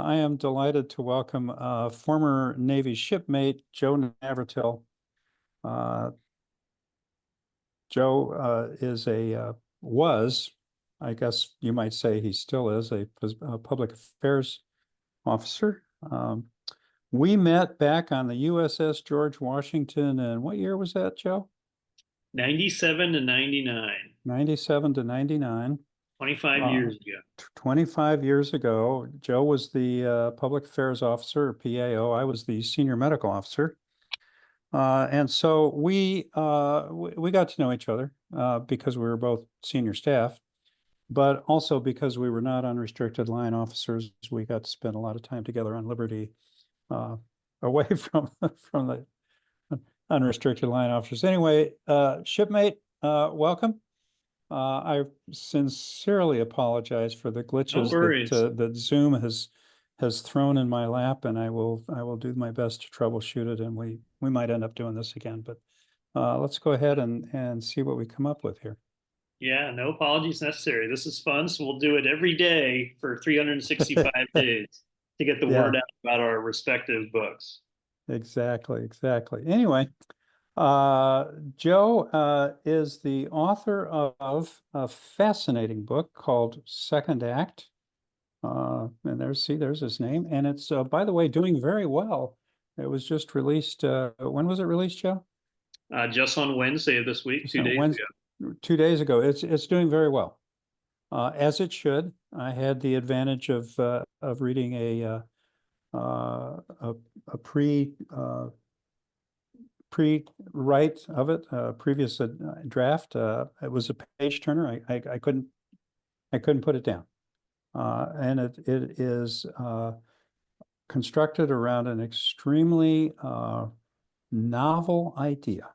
I am delighted to welcome former Navy shipmate Joe Navratil. Uh, Joe was, I guess you might say he still is, a public affairs officer. We met back on the USS George Washington, and what year was that, Joe? 97 to 99, 97 to 99. 25 Uh, years ago. 25 years ago, Joe was the public affairs officer, or PAO. I was the senior medical officer. And so we got to know each other because we were both senior staff, but also because we were not unrestricted line officers. We got to spend a lot of time together on Liberty, uh, away from the unrestricted line officers. Anyway, shipmate, welcome. I sincerely apologize for the No glitches worries. that Zoom has thrown in my lap, and I will do my best to troubleshoot it. And we might end up doing this again, but let's go ahead and see what we come up with here. Yeah, no apologies necessary. This is fun, so we'll do it every day for 365 days to get the Yeah, word out about our respective books. exactly. Anyway, Joe is the author of a fascinating book called Second Act. And there's his name. And it's, by the way, doing very well. It was just released. When was it released, Joe? Just on Wednesday of this week, two So days Wednesday, ago. 2 days ago. It's doing very well, as it should. I had the advantage of reading a pre-write of it, previous draft. It was a page turner. I couldn't put it down. And it is constructed around an extremely novel idea.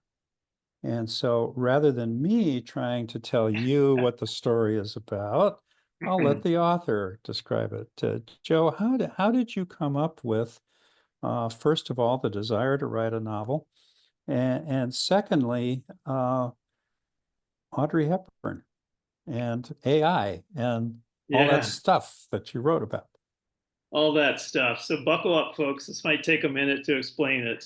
And so rather than me trying to tell you what the story is about, I'll let the author describe it. Joe, how did you come up with, first of all, the desire to write a novel? And secondly, Audrey Hepburn and AI and all that Yeah, stuff that you wrote about? all that stuff. So buckle up, folks. This might take a minute to explain it.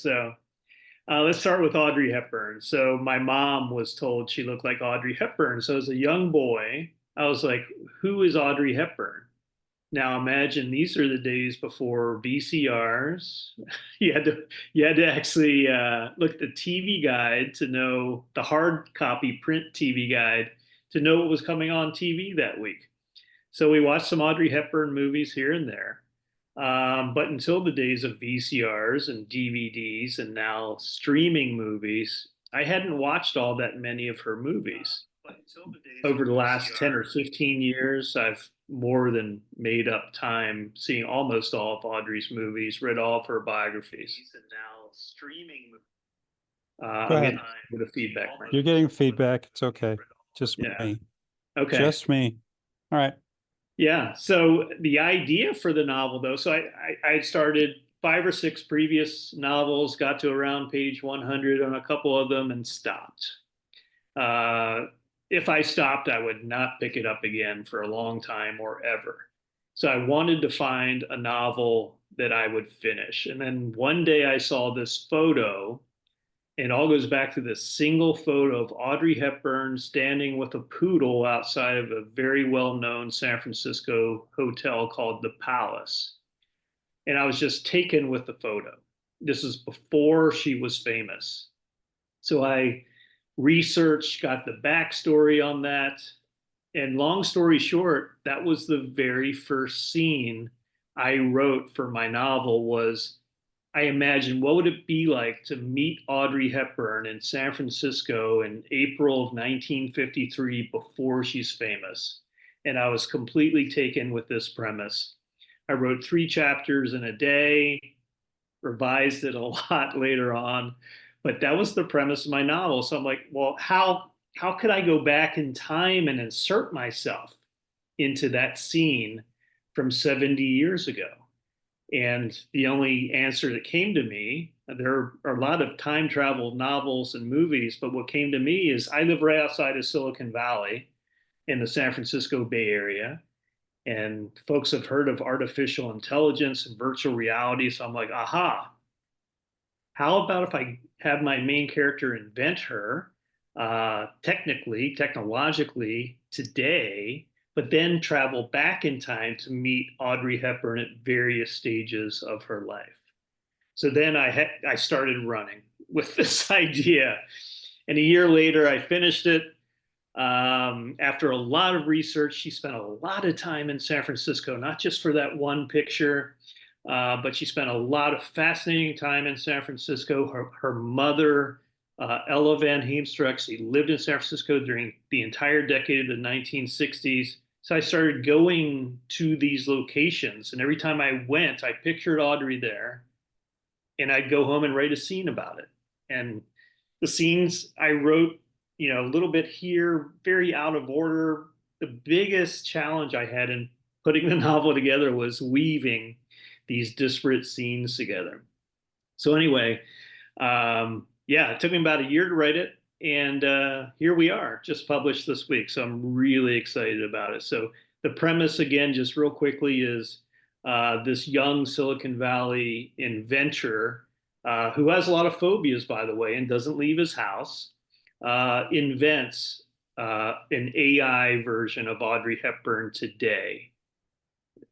Let's start with Audrey Hepburn. So my mom was told she looked like Audrey Hepburn. So as a young boy, I was like, who is Audrey Hepburn? Now imagine these are the days before VCRs. You had to you had to actually look at the TV guide to know the hard copy print TV guide to know what was coming on TV that week. So we watched some Audrey Hepburn movies here and there. But until the days of VCRs and DVDs and now streaming movies, I hadn't watched all that many of her movies. Over the last 10 or 15 years, I've more than made up time seeing almost all of Audrey's movies, read all of her biographies. And now streaming. Go I'm getting ahead. a bit of feedback. You're getting feedback. It's okay. Just Yeah. me. Okay. Just me. All right. Yeah. So the idea for the novel, though, so I started 5 or 6 previous novels, got to around page 100 on a couple of them, and stopped. Uh, if I stopped, I would not pick it up again for a long time or ever. So I wanted to find a novel that I would finish. And then one day I saw this photo, and it all goes back to this single photo of Audrey Hepburn standing with a poodle outside of a very well-known San Francisco hotel called the Palace. And I was just taken with the photo. This is before she was famous. So I researched, got the backstory on that. And long story short, that was the very first scene I wrote for my novel was I imagined what would it be like to meet Audrey Hepburn in San Francisco in April of 1953 before she's famous. And I was completely taken with this premise. I wrote 3 chapters in a day, revised it a lot later on, but that was the premise of my novel. So I'm like, well, how could I go back in time and insert myself into that scene from 70 years ago? And the only answer that came to me, there are a lot of time travel novels and movies, but what came to me is I live right outside of Silicon Valley in the San Francisco Bay Area. And folks have heard of artificial intelligence and virtual reality. So I'm like, aha, how about if I have my main character invent her technologically today, but then travel back in time to meet Audrey Hepburn at various stages of her life. So then I started running with this idea. And a year later, I finished it. After a lot of research, she spent a lot of time in San Francisco, not just for that one picture, but she spent a lot of fascinating time in San Francisco. Her mother, Ella Van Heemstra, actually lived in San Francisco during the entire decade of the 1960s. So I started going to these locations, and every time I went, I pictured Audrey there, and I'd go home and write a scene about it. And the scenes I wrote, a little bit here, very out of order. The biggest challenge I had in putting the novel together was weaving these disparate scenes together. So anyway, yeah, it took me about a year to write it, and here we are, just published this week. So I'm really excited about it. So the premise, again, just real quickly, is this young Silicon Valley inventor who has a lot of phobias, by the way, and doesn't leave his house, invents an AI version of Audrey Hepburn today.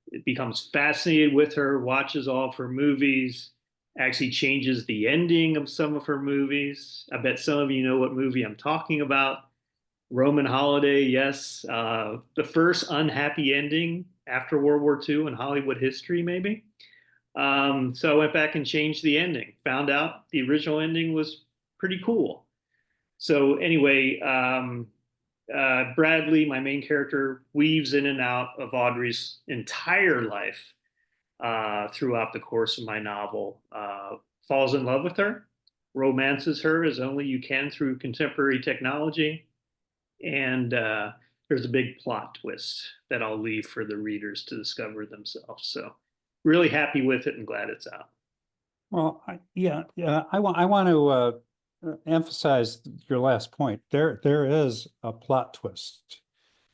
It becomes fascinated with her, watches all of her movies, actually changes the ending of some of her movies. I bet some of you know what movie I'm talking about. Roman Holiday, yes. The first unhappy ending after World War II in Hollywood history, maybe. So I went back and changed the ending, found out the original ending was pretty cool. So anyway, Bradley, my main character, weaves in and out of Audrey's entire life throughout the course of my novel, falls in love with her, romances her as only you can through contemporary technology, and there's a big plot twist that I'll leave for the readers to discover themselves. So really happy with it and glad it's out. Well, I want to emphasize your last point. There is a plot twist,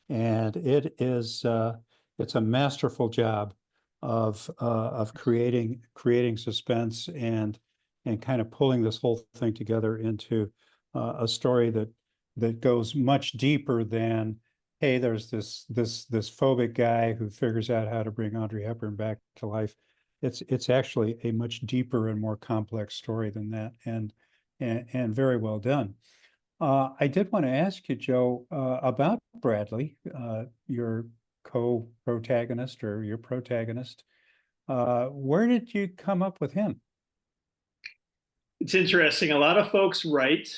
and it's a masterful job of creating suspense and kind of pulling this whole thing together into a story that goes much deeper than, hey, there's this phobic guy who figures out how to bring Audrey Hepburn back to life. It's actually a much deeper and more complex story than that, and very well done. I did want to ask you, Joe, about Bradley, your co-protagonist or your protagonist. Where did you come up with him? It's interesting. A lot of folks write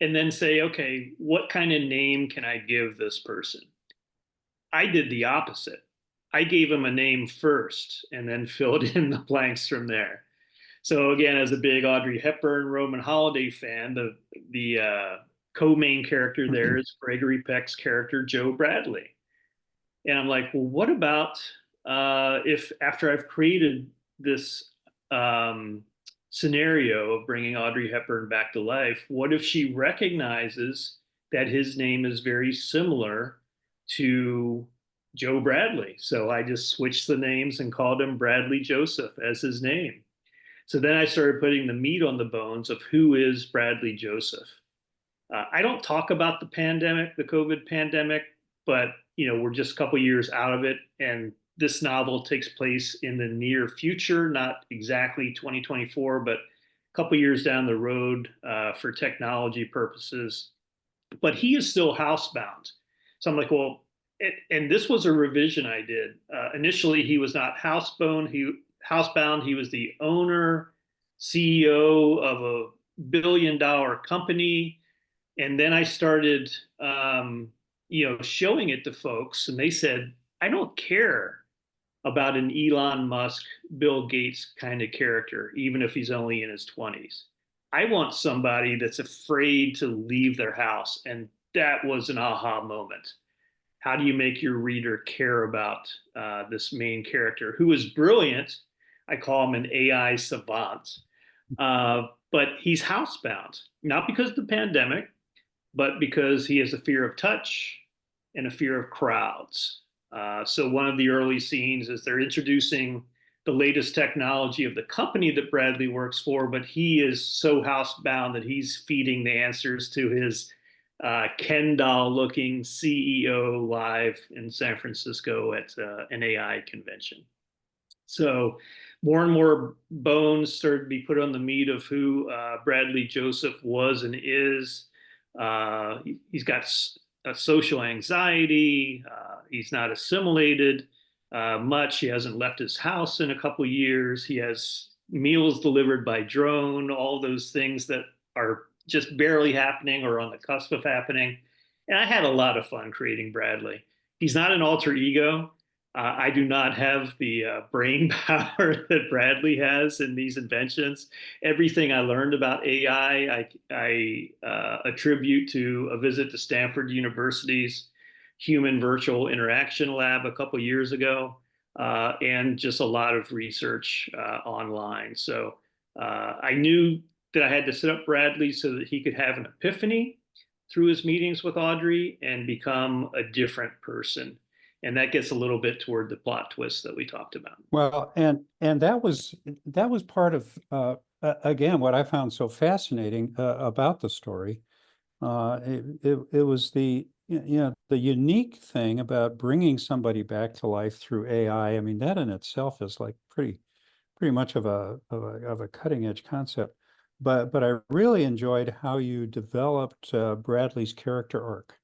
and then say, okay, what kind of name can I give this person? I did the opposite. I gave him a name first and then filled in the blanks from there. So again, as a big Audrey Hepburn Roman Holiday fan, the co-main character there is Gregory Peck's character Joe Bradley, and I'm like, well, what about if after I've created this scenario of bringing Audrey Hepburn back to life, what if she recognizes that his name is very similar to Joe Bradley? So I just switched the names and called him Bradley Joseph as his name. So then I started putting the meat on the bones of who is Bradley Joseph. I don't talk about the pandemic, the COVID pandemic, but we're just a couple years out of it, and this novel takes place in the near future, not exactly 2024, but a couple years down the road for technology purposes. But he is still housebound. So I'm like, well, and this was a revision I did. Initially, he was not housebound. He was the owner, CEO of a billion-dollar company. And then I started, showing it to folks, and they said, I don't care about an Elon Musk, Bill Gates kind of character, even if he's only in his 20s. I want somebody that's afraid to leave their house. And that was an aha moment. How do you make your reader care about this main character who is brilliant? I call him an AI savant. But he's housebound, not because of the pandemic, but because he has a fear of touch and a fear of crowds. So one of the early scenes is they're introducing the latest technology of the company that Bradley works for, but he is so housebound that he's feeding the answers to his Ken doll looking CEO live in San Francisco at an AI convention. So more and more bones started to be put on the meat of who Bradley Joseph was and is. He's got social anxiety. He's not assimilated much. He hasn't left his house in a couple of years. He has meals delivered by drone, all those things that are just barely happening or on the cusp of happening. And I had a lot of fun creating Bradley. He's not an alter ego. I do not have the brain power that Bradley has in these inventions. Everything I learned about AI, I attribute to a visit to Stanford University's Human Virtual Interaction Lab a couple years ago, and just a lot of research online. So I knew that I had to set up Bradley so that he could have an epiphany through his meetings with Audrey and become a different person. And that gets a little bit toward the plot twist that we talked about. Well, and that was part of again what I found so fascinating about the story. It was the unique thing about bringing somebody back to life through AI. I mean, that in itself is like pretty much of a cutting edge concept. But I really enjoyed how you developed Bradley's character arc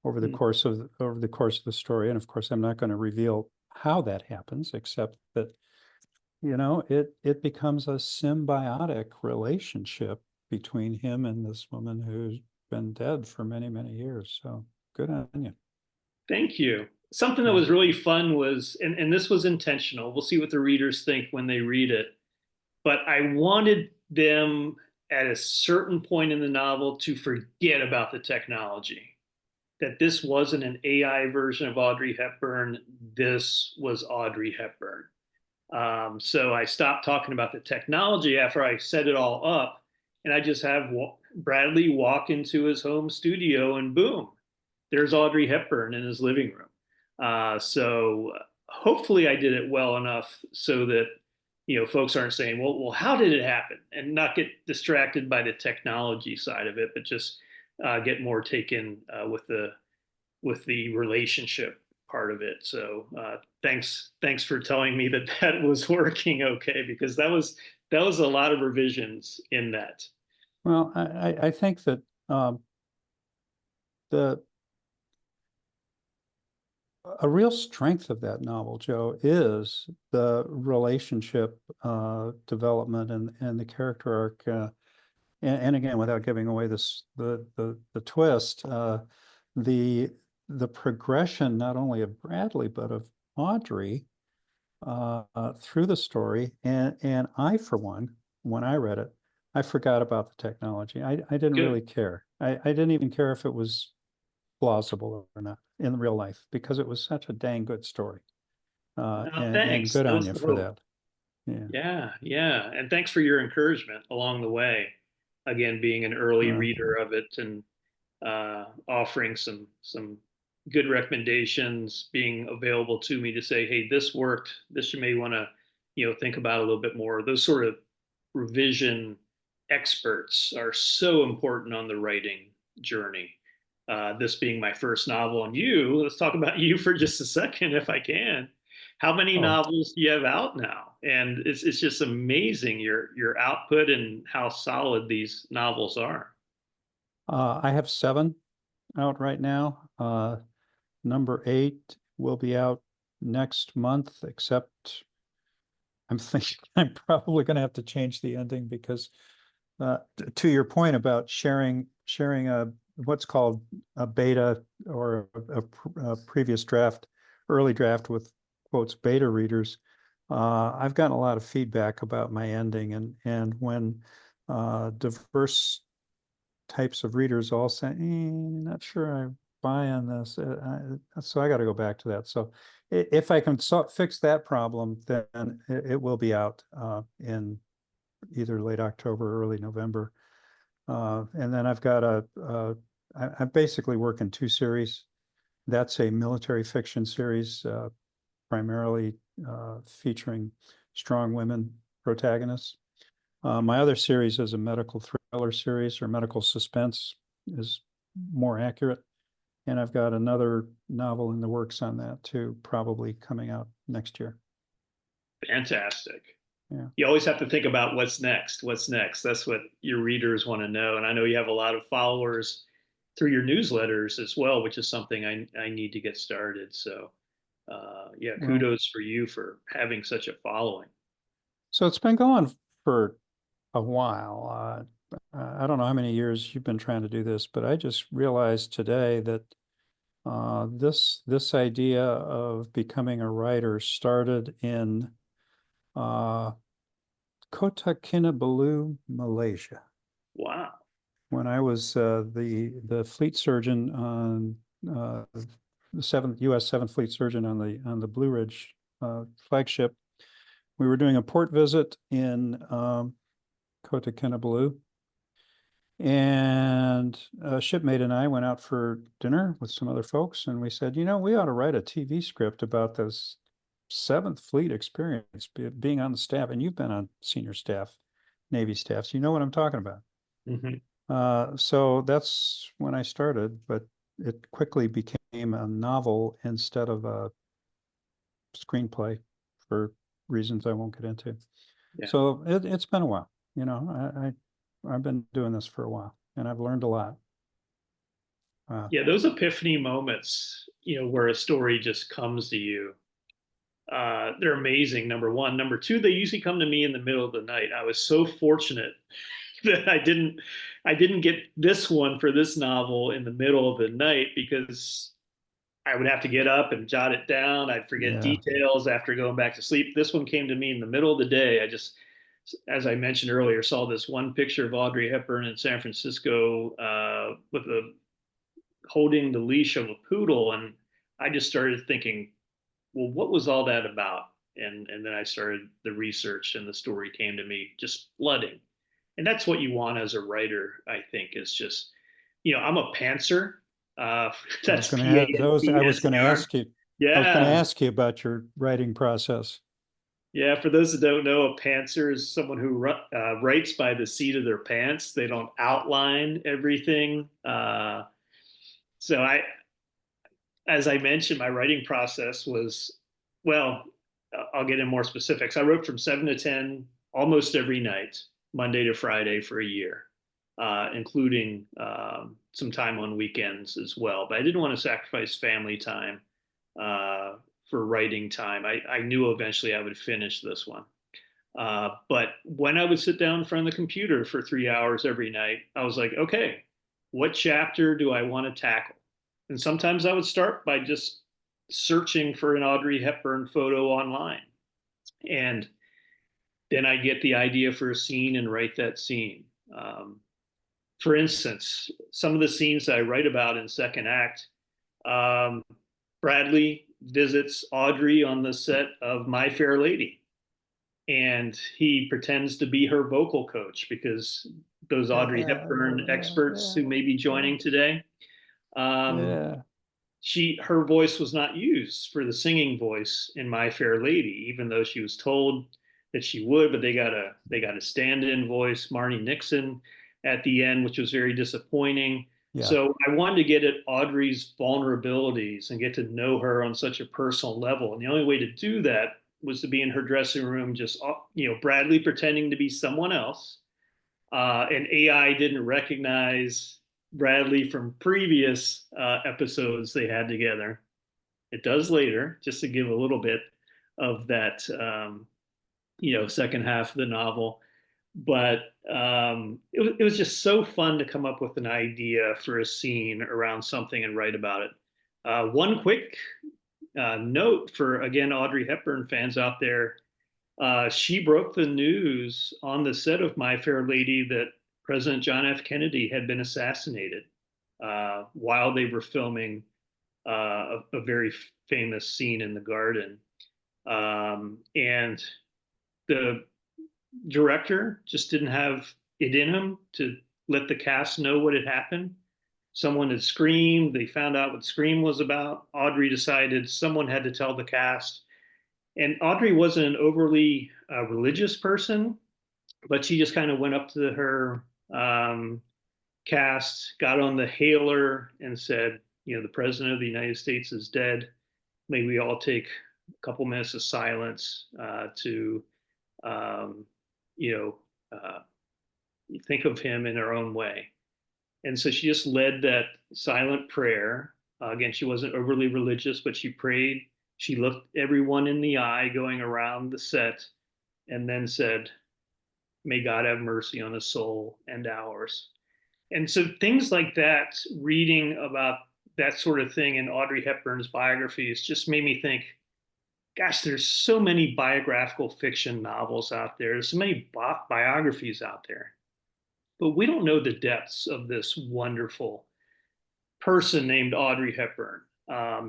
over the course of the story. And of course, I'm not going to reveal how that happens, except that it becomes a symbiotic relationship between him and this woman who's been dead for many, many years. So good on you. Thank you. Something that was really fun was, and this was intentional. We'll see what the readers think when they read it. But I wanted them at a certain point in the novel to forget about the technology, that this wasn't an AI version of Audrey Hepburn. This was Audrey Hepburn. So I stopped talking about the technology after I set it all up, and I just have Bradley walk into his home studio, and boom, there's Audrey Hepburn in his living room. So hopefully I did it well enough so that folks aren't saying, well, how did it happen, and not get distracted by the technology side of it, but just get more taken with the relationship part of it. So thanks for telling me that was working okay, because that was a lot of revisions in that. Well, I think that the a real strength of that novel, Joe, is the relationship development and the character arc. And again, without giving away the twist, the progression not only of Bradley but of Audrey through the story. And I, for one, when I read it, I forgot about the technology. I didn't Good. really care. I didn't even care if it was plausible or not in real life, because it was such a dang good story. And Thanks. good That on was you the for hope. that. Yeah. Yeah. And thanks for your encouragement along the way. Again, being an early reader of it, and offering some good recommendations, being available to me to say, hey, this worked. This you may want to think about a little bit more. Those sort of revision experts are so important on the writing journey. This being my first novel, and let's talk about you for just a second, if I can. How many Oh, novels do you have out now? And it's just amazing your output and how solid these novels are. I have 7 out right now. Number 8 will be out next month, except I'm thinking I'm probably going to have to change the ending, because to your point about sharing a what's called a beta or a previous draft, early draft with quotes beta readers, I've gotten a lot of feedback about my ending, and when diverse types of readers all say, not sure I buy on this. So I got to go back to that. So if I can fix that problem, then it will be out in either late October or early November. And then I've got I basically work in 2 series. That's a military fiction series, primarily featuring strong women protagonists. My other series is a medical thriller series, or medical suspense is more accurate. And I've got another novel in the works on that too, probably coming out next year. Fantastic. Yeah. You always have to think about what's next. What's next? That's what your readers want to know. And I know you have a lot of followers through your newsletters as well, which is something I need to get started. So, yeah, Well, kudos for you for having such a following. so it's been going for a while. I don't know how many years you've been trying to do this, but I just realized today that this idea of becoming a writer started in Kota Kinabalu, Malaysia, Wow. when I was the fleet surgeon on the U.S. 7th Fleet surgeon on the Blue Ridge flagship. We were doing a port visit in Kota Kinabalu, and a shipmate and I went out for dinner with some other folks, and we said, you know, we ought to write a TV script about this 7th Fleet experience, being on the staff, and you've been on senior staff, Navy staff, so you know what I'm talking about. So that's when I started, but it quickly became a novel instead of a screenplay for reasons I won't get into. Yeah. So it's been a while, you know, I've been doing this for a while, and I've learned a lot. Yeah, those epiphany moments, where a story just comes to you, they're amazing. Number one. Number two, they usually come to me in the middle of the night. I was so fortunate that I didn't get this one for this novel in the middle of the night, because I would have to get up and jot it down. I'd forget details after going back to sleep. This one came to me in the middle of the day. I just, as I mentioned earlier, saw this one picture of Audrey Hepburn in San Francisco with holding the leash of a poodle, and I just started thinking, well, what was all that about? And then I started the research, and the story came to me just flooding. And that's what you want as a writer, I think, is just, I'm a pantser. That's P-A-N-T-S-E-R. I was going to ask you. Yeah. I was going to ask you about your writing process. Yeah, for those that don't know, a pantser is someone who writes by the seat of their pants. They don't outline everything. So as I mentioned, my writing process was, well, I'll get in more specifics. I wrote from 7 to 10 almost every night, Monday to Friday, for a year, including some time on weekends as well. But I didn't want to sacrifice family time for writing time. I knew eventually I would finish this one. But when I would sit down in front of the computer for 3 hours every night, I was like, okay, what chapter do I want to tackle? And sometimes I would start by just searching for an Audrey Hepburn photo online. And then I get the idea for a scene and write that scene. For instance, some of the scenes that I write about in second act, Bradley visits Audrey on the set of My Fair Lady, and he pretends to be her vocal coach, because those Audrey Hepburn experts who may be joining today, her voice was not used for the singing voice in My Fair Lady, even though she was told that she would. But they got a stand-in voice, Marnie Nixon, at the end, which was very disappointing. Yeah. So I wanted to get at Audrey's vulnerabilities and get to know her on such a personal level. And the only way to do that was to be in her dressing room, just, Bradley pretending to be someone else. And AI didn't recognize Bradley from previous episodes they had together. It does later, just to give a little bit of that, second half of the novel. But it was just so fun to come up with an idea for a scene around something and write about it. One quick note for, again, Audrey Hepburn fans out there. She broke the news on the set of My Fair Lady that President John F. Kennedy had been assassinated while they were filming a very famous scene in the garden. And the director just didn't have it in him to let the cast know what had happened. Someone had screamed. They found out what Scream was about. Audrey decided someone had to tell the cast. And Audrey wasn't an overly religious person, but she just kind of went up to her cast, got on the hailer, and said, the president of the United States is dead. May we all take a couple minutes of silence to, um, you know, think of him in her own way. And so she just led that silent prayer. Again, she wasn't overly religious, but she prayed. She looked everyone in the eye going around the set and then said, may God have mercy on his soul and ours. And so things like that, reading about that sort of thing in Audrey Hepburn's biographies just made me think, gosh, there's so many biographical fiction novels out there. There's so many biographies out there, but we don't know the depths of this wonderful person named Audrey Hepburn.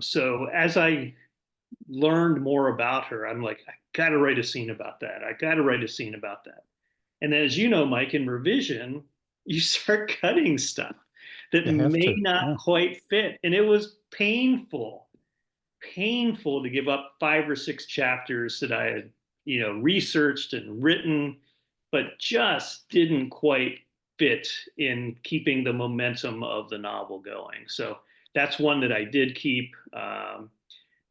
So as I learned more about her, I'm like, I got to write a scene about that. I got to write a scene about that. And then, as you know, Mike, in revision, you start cutting stuff that may not quite fit. And it was painful to give up 5 or 6 chapters that I had, researched and written, but just didn't quite fit in keeping the momentum of the novel going. So that's one that I did keep.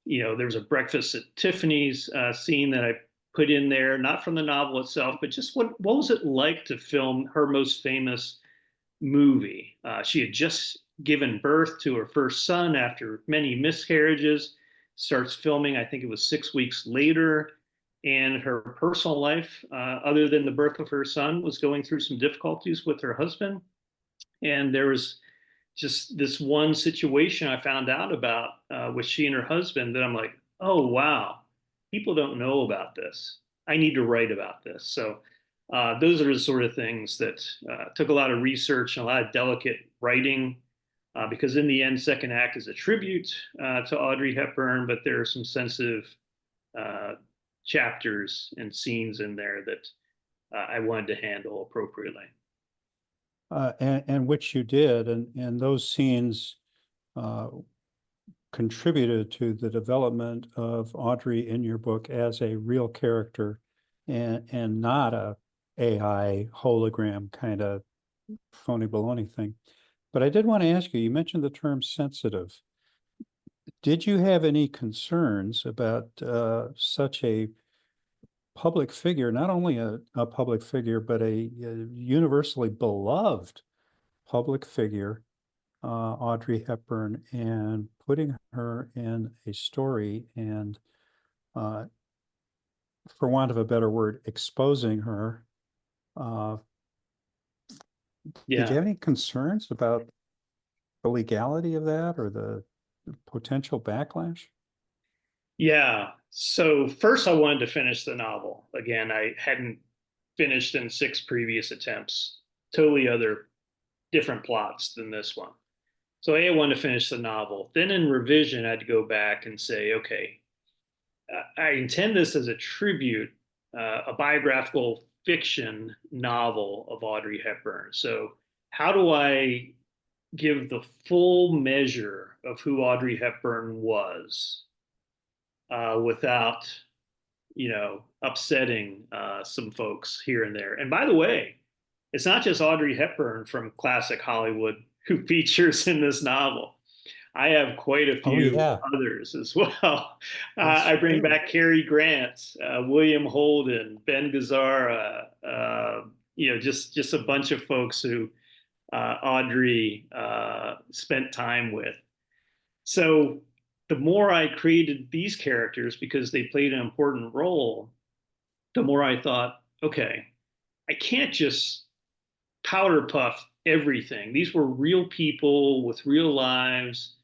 There's a breakfast at Tiffany's scene that I put in there, not from the novel itself, but just what was it like to film her most famous movie? She had just given birth to her first son after many miscarriages, starts filming, I think it was 6 weeks later. And her personal life, other than the birth of her son, was going through some difficulties with her husband. And there was just this one situation I found out about with she and her husband that I'm like, oh, wow, people don't know about this. I need to write about this. So those are the sort of things that took a lot of research and a lot of delicate writing, because in the end, second act is a tribute to Audrey Hepburn, but there are some sensitive chapters and scenes in there that I wanted to handle appropriately. And which you did, and those scenes contributed to the development of Audrey in your book as a real character, and not a AI hologram kind of phony baloney thing. But I did want to ask you, you mentioned the term sensitive. Did you have any concerns about such a public figure, not only a public figure, but a universally beloved public figure, Audrey Hepburn, and putting her in a story and, for want of a better word, exposing her? Did you have any concerns about the legality of that or the potential backlash? Yeah. So first I wanted to finish the novel. Again, I hadn't finished in 6 previous attempts, totally other different plots than this one. So I wanted to finish the novel. Then in revision, I had to go back and say, okay, I intend this as a tribute, a biographical fiction novel of Audrey Hepburn. So how do I give the full measure of who Audrey Hepburn was without, upsetting some folks here and there? And by the way, it's not just Audrey Hepburn from classic Hollywood who features in this novel. I have quite a few others as well. I bring back Cary Grant, William Holden, Ben Gazzara, just a bunch of folks who Audrey spent time with. So the more I created these characters, because they played an important role, the more I thought, okay, I can't just powder puff everything. These were real people with real lives.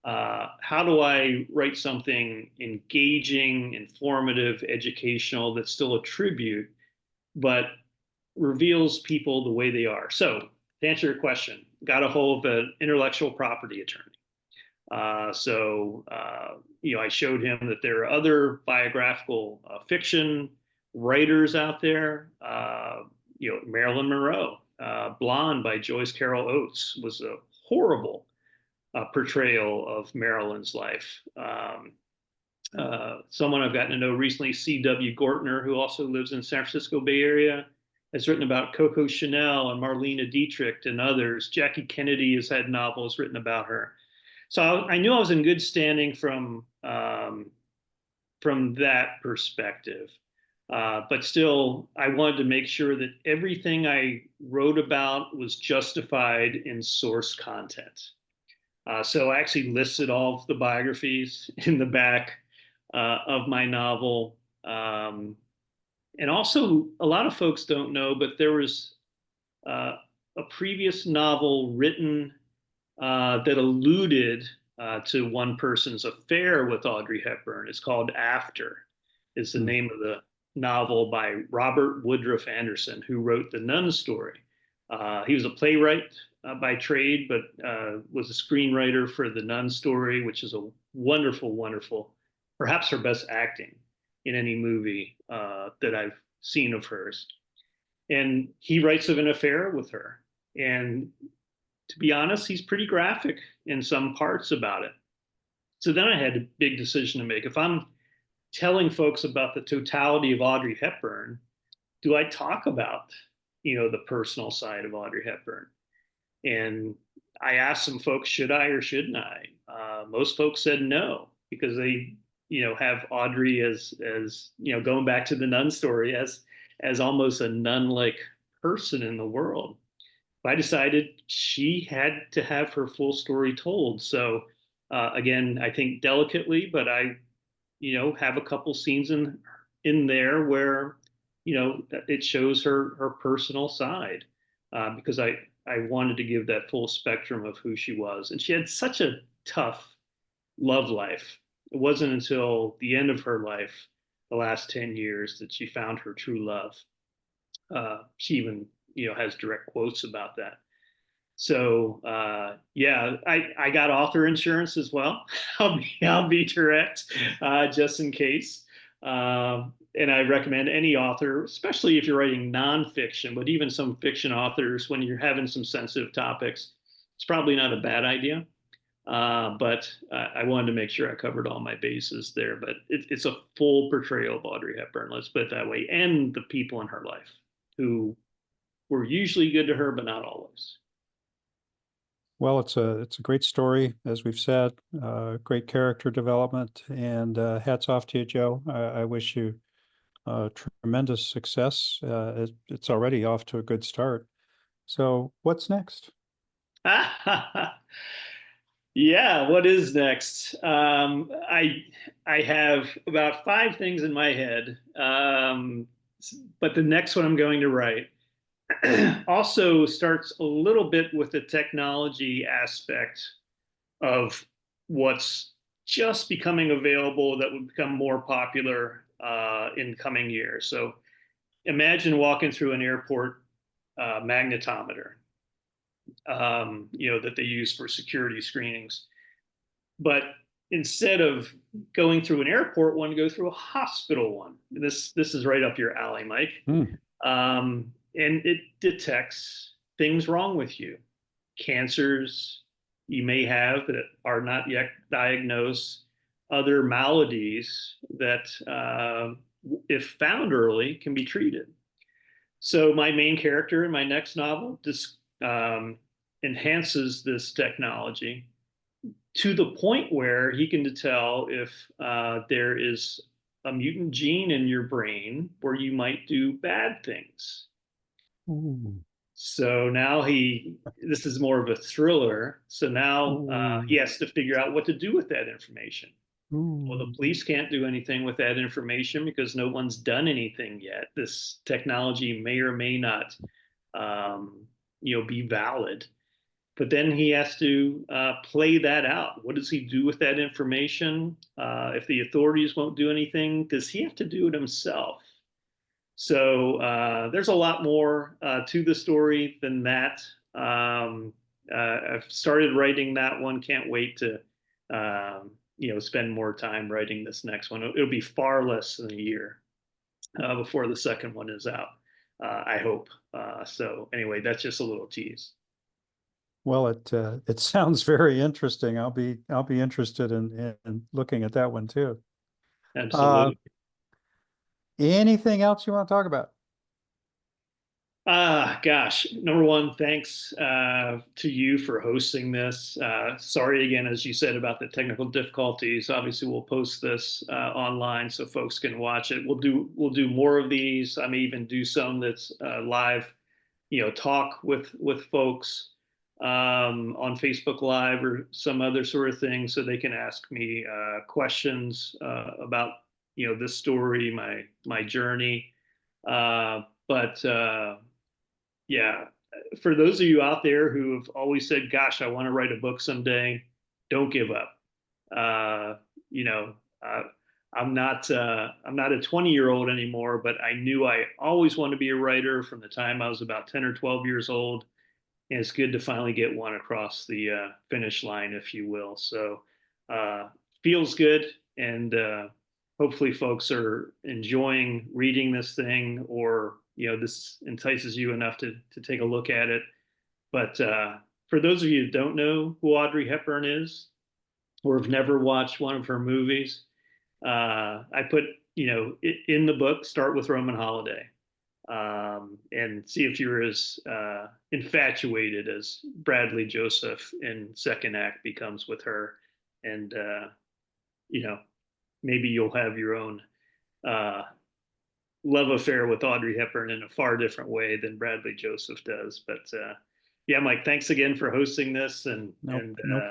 How do I write something engaging, informative, educational that's still a tribute, but reveals people the way they are? So to answer your question, got a hold of an intellectual property attorney. I showed him that there are other biographical fiction writers out there. Marilyn Monroe, Blonde by Joyce Carol Oates was a horrible portrayal of Marilyn's life. Someone I've gotten to know recently, C.W. Gortner, who also lives in San Francisco Bay Area, has written about Coco Chanel and Marlene Dietrich and others. Jackie Kennedy has had novels written about her. So I knew I was in good standing from that perspective. But still, I wanted to make sure that everything I wrote about was justified in source content. So I actually listed all of the biographies in the back of my novel. And also, a lot of folks don't know, but there was a previous novel written that alluded to one person's affair with Audrey Hepburn. It's called After, is the name of the novel by Robert Woodruff Anderson, who wrote The Nun Story. He was a playwright by trade, but was a screenwriter for The Nun Story, which is a wonderful, wonderful, perhaps her best acting in any movie that I've seen of hers. And he writes of an affair with her. And to be honest, he's pretty graphic in some parts about it. So then I had a big decision to make. If I'm telling folks about the totality of Audrey Hepburn, do I talk about, the personal side of Audrey Hepburn? And I asked some folks, should I or shouldn't I? Most folks said no, because they, have Audrey as going back to the nun story as almost a nun-like person in the world. I decided she had to have her full story told. So again, I think delicately, but I, have a couple scenes in there where, it shows her personal side because I wanted to give that full spectrum of who she was. And she had such a tough love life. It wasn't until the end of her life, the last 10 years, that she found her true love. She even, has direct quotes about that. So yeah, I got author insurance as well. I'll be direct, just in case. And I recommend any author, especially if you're writing nonfiction, but even some fiction authors, when you're having some sensitive topics, it's probably not a bad idea. But I wanted to make sure I covered all my bases there. But it's a full portrayal of Audrey Hepburn, let's put it that way, and the people in her life who were usually good to her, but not always. Well, it's a great story, as we've said, great character development, and hats off to you, Joe. I wish you tremendous success. It's already off to a good start. So what's next? Yeah, what is next? I have about 5 things in my head, but the next one I'm going to write also starts a little bit with the technology aspect of what's just becoming available that would become more popular in coming years. So imagine walking through an airport magnetometer, that they use for security screenings. But instead of going through an airport one, go through a hospital one. This is right up your alley, Mike. And it detects things wrong with you, cancers you may have that are not yet diagnosed, other maladies that, if found early, can be treated. So my main character in my next novel just enhances this technology to the point where he can tell if there is a mutant gene in your brain where you might do bad things. Ooh. So now this is more of a thriller. So now he has to figure out what to do with that information. Ooh. Well, the police can't do anything with that information because no one's done anything yet. This technology may or may not, be valid. But then he has to play that out. What does he do with that information? If the authorities won't do anything, does he have to do it himself? So there's a lot more to the story than that. I've started writing that one. Can't wait to spend more time writing this next one. It'll be far less than a year before the second one is out, I hope. So anyway, that's just a little tease. Well, it sounds very interesting. I'll be interested in looking at that one too. Uh, Absolutely. anything else you want to talk about? Gosh, number one, thanks to you for hosting this. Sorry again, as you said, about the technical difficulties. Obviously, we'll post this online so folks can watch it. We'll do more of these. I may even do some that's live, talk with folks on Facebook Live or some other sort of thing, so they can ask me questions about this story, my journey. But Yeah, for those of you out there who have always said, "Gosh, I want to write a book someday," don't give up. Uh, you know, uh, I'm not a 20-year-old anymore, but I knew I always wanted to be a writer from the time I was about 10 or 12 years old, and it's good to finally get one across the finish line, if you will. So, uh, feels good, and hopefully, folks are enjoying reading this thing, or this entices you enough to take a look at it. But for those of you who don't know who Audrey Hepburn is, or have never watched one of her movies, I put in the book, start with Roman Holiday, and see if you're as infatuated as Bradley Joseph in second act becomes with her, and you know maybe you'll have your own uh, love affair with Audrey Hepburn in a far different way than Bradley Joseph does. But yeah, Mike, thanks again for hosting this, and No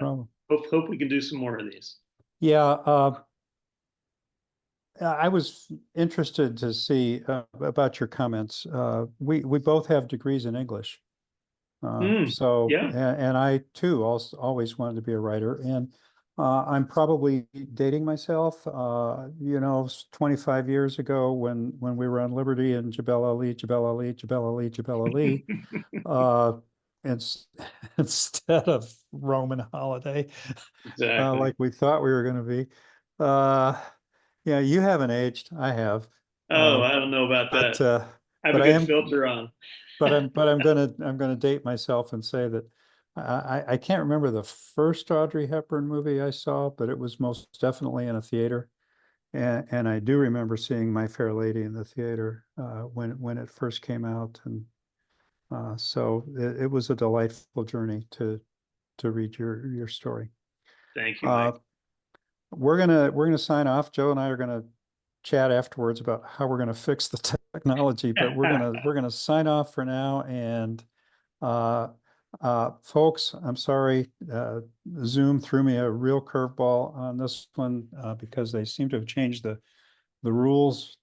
problem. hope we can do some more of these. Yeah, I was interested to see about your comments. We both have degrees in English. So, Yeah. and I too also always wanted to be a writer. And I'm probably dating myself. 25 years ago when we were on Liberty and Jabal Ali, Jabal Ali, Jabal Ali, Jabal Ali, uh, ins- instead of Roman holiday, Exactly. like we thought we were going to be. Uh, yeah, you haven't aged. I have. Oh, Uh, I don't know about that. but uh, I have a but I good am filter on. I'm gonna date myself and say that I can't remember the first Audrey Hepburn movie I saw, but it was most definitely in a theater. And I do remember seeing My Fair Lady in the theater when it first came out. And so it was a delightful journey to read your story. Thank you, Uh, Mike. we're gonna sign off. Joe and I are gonna chat afterwards about how we're gonna fix the technology, but we're gonna sign off for now. And folks, I'm sorry, Zoom threw me a real curveball on this one because they seem to have changed the rules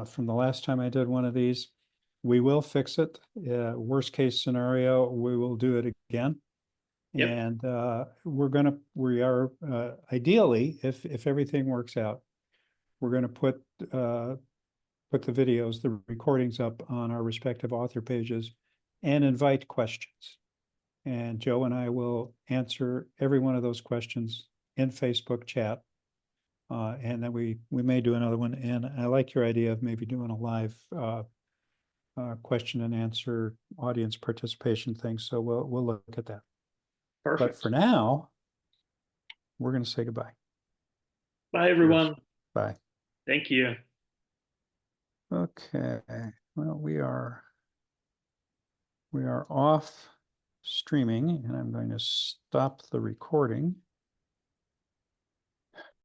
from the last time I did one of these. We will fix it. Worst case scenario, we will do it again. Yep. And we are ideally, if everything works out, we're gonna put the videos, the recordings up on our respective author pages and invite questions. And Joe and I will answer every one of those questions in Facebook chat. And then we may do another one. And I like your idea of maybe doing a live question and answer audience participation thing. So we'll look at that. But for Perfect. now, we're going to say goodbye. Bye, Cheers. everyone. Bye. Thank you. Okay. Well, we are off streaming, and I'm going to stop the recording.